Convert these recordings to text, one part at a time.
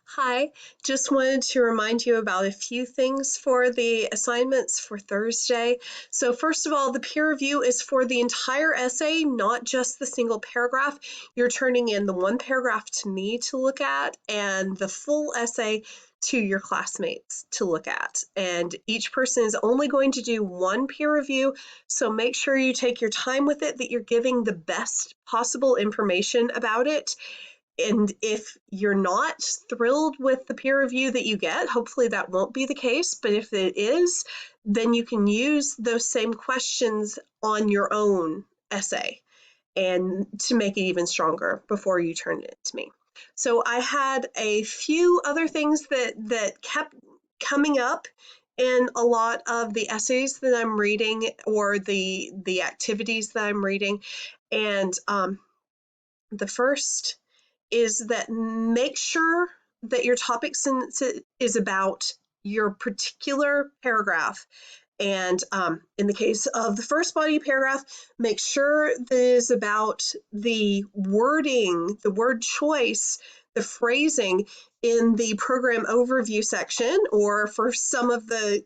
Hi, just wanted to remind you about a few things for the assignments for Thursday. So first of all, the peer review is for the entire essay, not just the single paragraph. You're turning in the one paragraph to me to look at and the full essay to your classmates to look at. And each person is only going to do one peer review, so make sure you take your time with it, that you're giving the best possible information about it. And if you're not thrilled with the peer review that you get, hopefully that won't be the case, but if it is, then you can use those same questions on your own essay and to make it even stronger before you turn it to me. So I had a few other things that kept coming up in a lot of the essays that I'm reading or the activities that I'm reading. And the first is that make sure that your topic sentence is about your particular paragraph. And in the case of the first body paragraph, make sure that it is about the wording, the word choice, the phrasing in the program overview section, or for some of the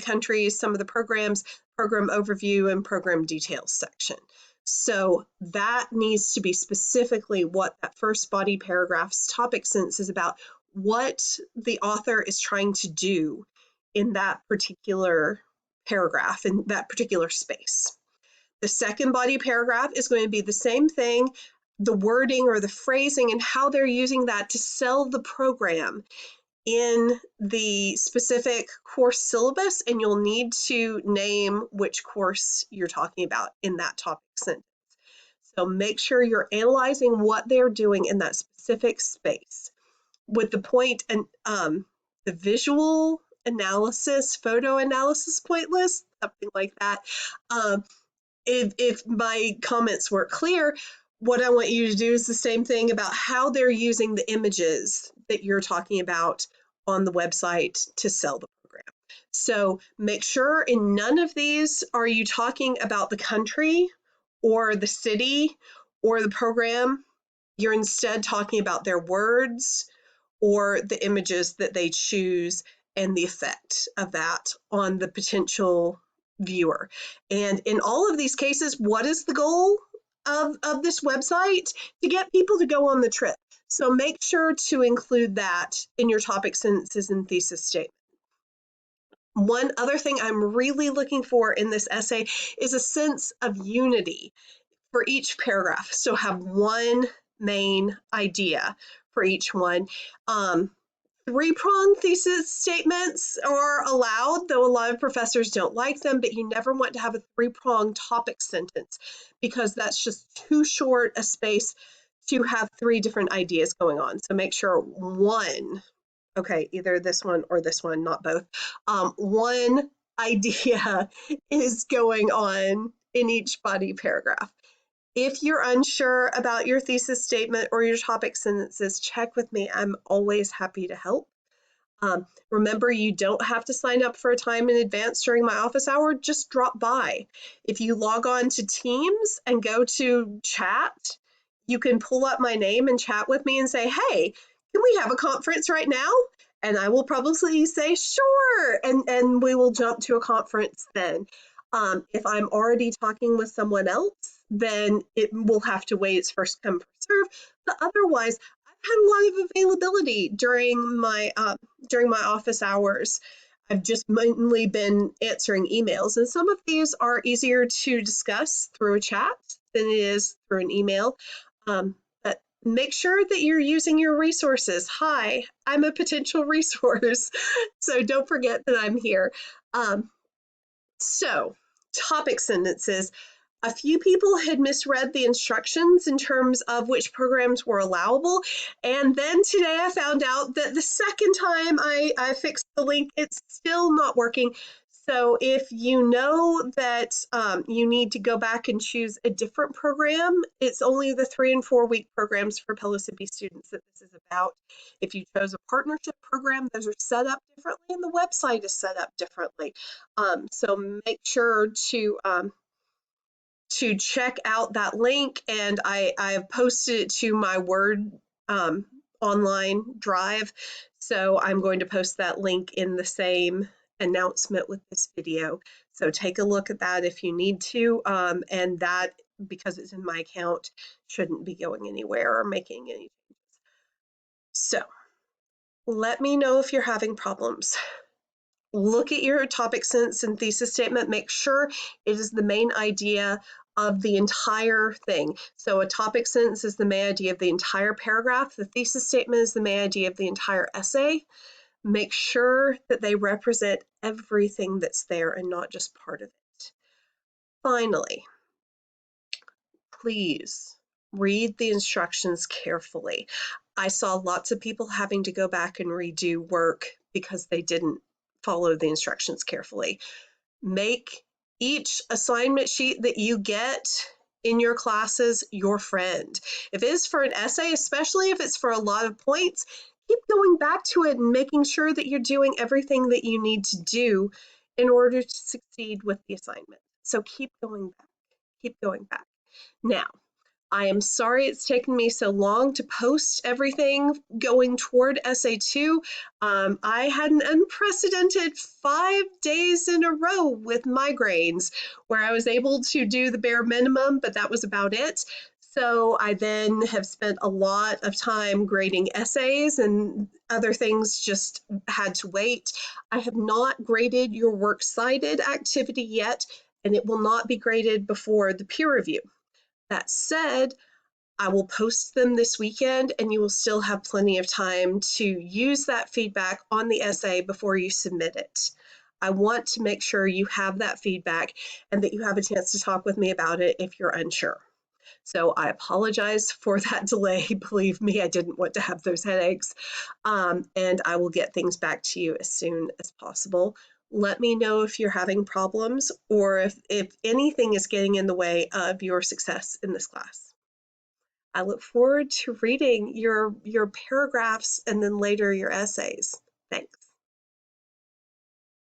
countries, some of the programs, program overview and program details section. So that needs to be specifically what that first body paragraph's topic sentence is about, what the author is trying to do in that particular paragraph, in that particular space. The second body paragraph is going to be the same thing, the wording or the phrasing and how they're using that to sell the program in the specific course syllabus, and you'll need to name which course you're talking about in that topic sentence. So make sure you're analyzing what they're doing in that specific space with the point and the visual analysis, photo analysis point list, something like that. If my comments weren't clear, what I want you to do is the same thing about how they're using the images that you're talking about on the website to sell the program. So make sure in none of these are you talking about the country or the city or the program. You're instead talking about their words or the images that they choose and the effect of that on the potential viewer. And in all of these cases, what is the goal of this website? To get people to go on the trip. So make sure to include that in your topic sentences and thesis statement. One other thing I'm really looking for in this essay is a sense of unity for each paragraph. So have one main idea for each one. Three-pronged thesis statements are allowed, though a lot of professors don't like them, but you never want to have a three-pronged topic sentence because that's just too short a space to have three different ideas going on. So make sure one, okay, either this one or this one, not both, one idea is going on in each body paragraph. If you're unsure about your thesis statement or your topic sentences, check with me. I'm always happy to help. Remember, you don't have to sign up for a time in advance during my office hour. Just drop by. If you log on to Teams and go to chat, you can pull up my name and chat with me and say, hey, can we have a conference right now? And I will probably say, sure, and we will jump to a conference then. If I'm already talking with someone else, then it will have to wait its first come, first serve. But otherwise, I've had a lot of availability during my office hours. I've just mainly been answering emails, and some of these are easier to discuss through a chat than it is through an email. But make sure that you're using your resources. Hi, I'm a potential resource, so don't forget that I'm here. So, topic sentences. A few people had misread the instructions in terms of which programs were allowable. And then today I found out that the second time I fixed the link, it's still not working. So if you know that you need to go back and choose a different program, it's only the 3 and 4 week programs for Pellissippi students that this is about. If you chose a partnership program, those are set up differently and the website is set up differently. So make sure to check out that link, and I've posted it to my Word online drive. So I'm going to post that link in the same announcement with this video. So take a look at that if you need to. And that, because it's in my account, shouldn't be going anywhere or making any changes. So let me know if you're having problems. Look at your topic sentence and thesis statement. Make sure it is the main idea of the entire thing. So a topic sentence is the main idea of the entire paragraph. The thesis statement is the main idea of the entire essay. Make sure that they represent everything that's there and not just part of it. Finally, please read the instructions carefully. I saw lots of people having to go back and redo work because they didn't follow the instructions carefully. Make each assignment sheet that you get in your classes your friend. If it is for an essay, especially if it's for a lot of points, keep going back to it and making sure that you're doing everything that you need to do in order to succeed with the assignment. So keep going back, keep going back. Now, I am sorry it's taken me so long to post everything going toward Essay 2. I had an unprecedented 5 days in a row with migraines where I was able to do the bare minimum, but that was about it. So I then have spent a lot of time grading essays, and other things just had to wait. I have not graded your works cited activity yet, and it will not be graded before the peer review. That said, I will post them this weekend, and you will still have plenty of time to use that feedback on the essay before you submit it. I want to make sure you have that feedback and that you have a chance to talk with me about it if you're unsure. So I apologize for that delay. Believe me, I didn't want to have those headaches. And I will get things back to you as soon as possible. Let me know if you're having problems or if anything is getting in the way of your success in this class. I look forward to reading your paragraphs and then later your essays. Thanks.